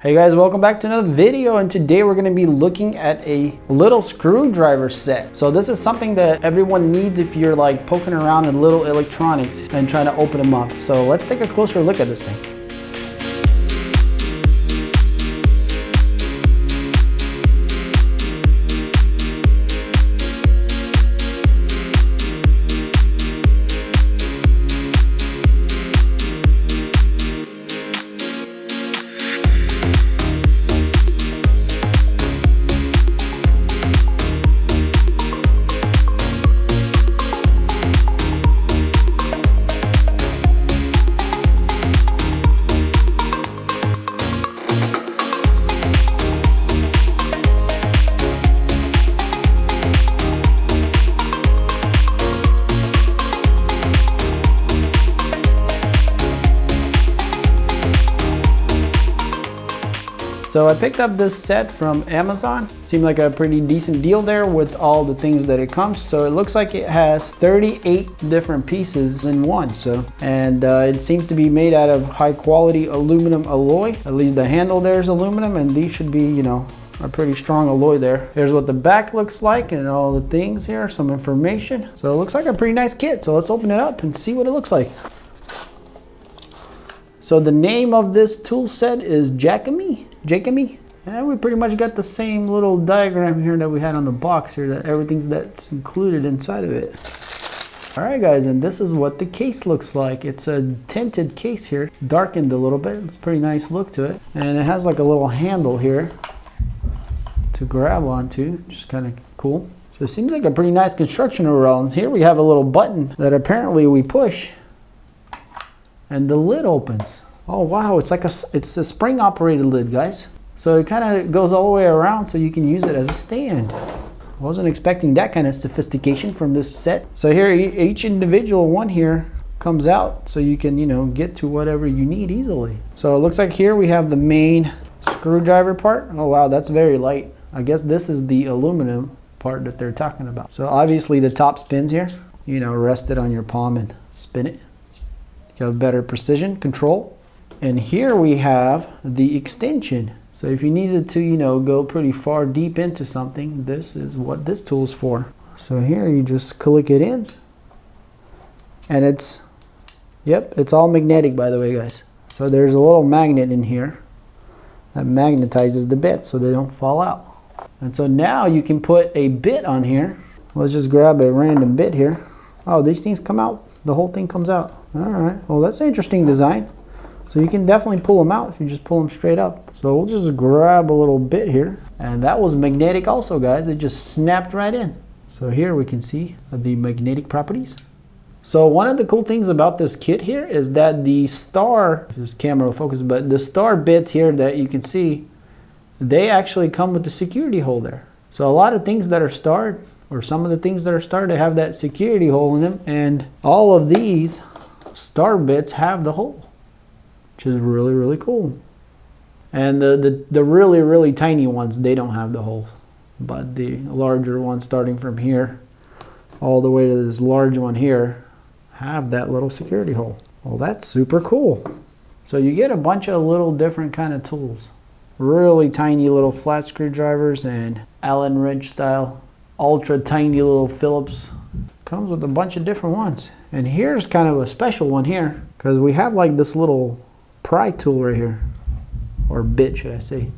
Hey guys, welcome back to another video, and today we're going to be looking at a little screwdriver set. So this is something that everyone needs if you're like poking around in little electronics and trying to open them up. So let's take a closer look at this thing. So I picked up this set from Amazon. Seemed like a pretty decent deal there with all the things that it comes. So it looks like it has 38 different pieces in one. And it seems to be made out of high quality aluminum alloy. At least the handle there is aluminum, and these should be, you know, a pretty strong alloy there. Here's what the back looks like and all the things here, some information. So it looks like a pretty nice kit. So let's open it up and see what it looks like. So the name of this tool set is JAKEMY. And we pretty much got the same little diagram here that we had on the box here, that everything's that's included inside of it. All right guys, and this is what the case looks like. It's a tinted case here, darkened a little bit. It's a pretty nice look to it. And it has like a little handle here to grab onto, which is kind of cool. So it seems like a pretty nice construction overall. And here we have a little button that apparently we push and the lid opens. Oh wow, it's a spring operated lid, guys. So it kind of goes all the way around so you can use it as a stand. I wasn't expecting that kind of sophistication from this set. So here each individual one here comes out so you can, you know, get to whatever you need easily. So it looks like here we have the main screwdriver part. Oh wow, that's very light. I guess this is the aluminum part that they're talking about. So obviously the top spins here. You know, rest it on your palm and spin it. You have better precision control. And here we have the extension. So if you needed to, you know, go pretty far deep into something, this is what this tool is for. So here you just click it in. And it's all magnetic, by the way, guys. So there's a little magnet in here that magnetizes the bit so they don't fall out. And so now you can put a bit on here. Let's just grab a random bit here. Oh, these things come out. The whole thing comes out. All right, well, that's an interesting design. So you can definitely pull them out if you just pull them straight up. So we'll just grab a little bit here. And that was magnetic also, guys. It just snapped right in. So here we can see the magnetic properties. So one of the cool things about this kit here is that the star, if this camera will focus, but the star bits here that you can see, they actually come with the security hole there. So a lot of things that are starred, or some of the things that are starred, they have that security hole in them. And all of these star bits have the hole, which is really, really cool. And the really, really tiny ones, they don't have the hole. But the larger ones, starting from here all the way to this large one here, have that little security hole. Well, that's super cool. So you get a bunch of little different kind of tools. Really tiny little flat screwdrivers and Allen wrench style, ultra tiny little Phillips. Comes with a bunch of different ones. And here's kind of a special one here, because we have like this little pry tool right here, or bit should I say.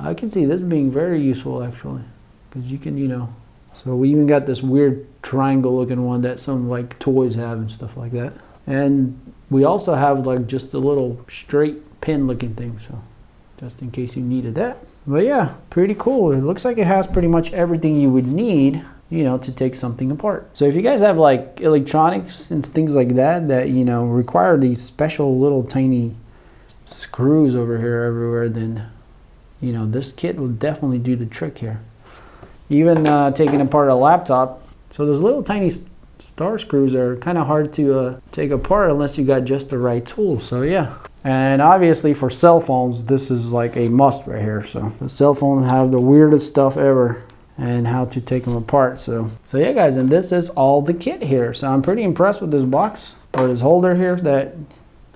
I can see this being very useful actually, because you can, you know, so we even got this weird triangle looking one that some like toys have and stuff like that. And we also have like just a little straight pin looking thing, so just in case you needed that. But yeah, pretty cool. It looks like it has pretty much everything you would need, you know, to take something apart. So if you guys have like electronics and things like that, you know, require these special little tiny screws over here everywhere, then, you know, this kit will definitely do the trick here. Even taking apart a laptop. So those little tiny star screws are kind of hard to take apart unless you got just the right tool. So yeah. And obviously for cell phones, this is like a must right here. So the cell phones have the weirdest stuff ever. and how to take them apart. So yeah guys, and this is all the kit here. So I'm pretty impressed with this box or this holder here that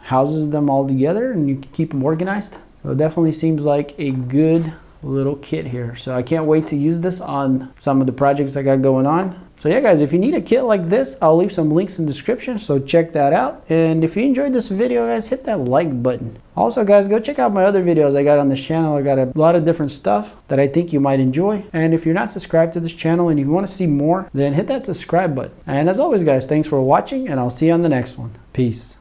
houses them all together, and you can keep them organized. So it definitely seems like a good little kit here. So I can't wait to use this on some of the projects I got going on. So yeah guys, if you need a kit like this, I'll leave some links in the description, so check that out. And if you enjoyed this video guys, hit that like button. Also guys, go check out my other videos I got on this channel. I got a lot of different stuff that I think you might enjoy. And if you're not subscribed to this channel and you want to see more, then hit that subscribe button. And as always guys, thanks for watching, and I'll see you on the next one. Peace.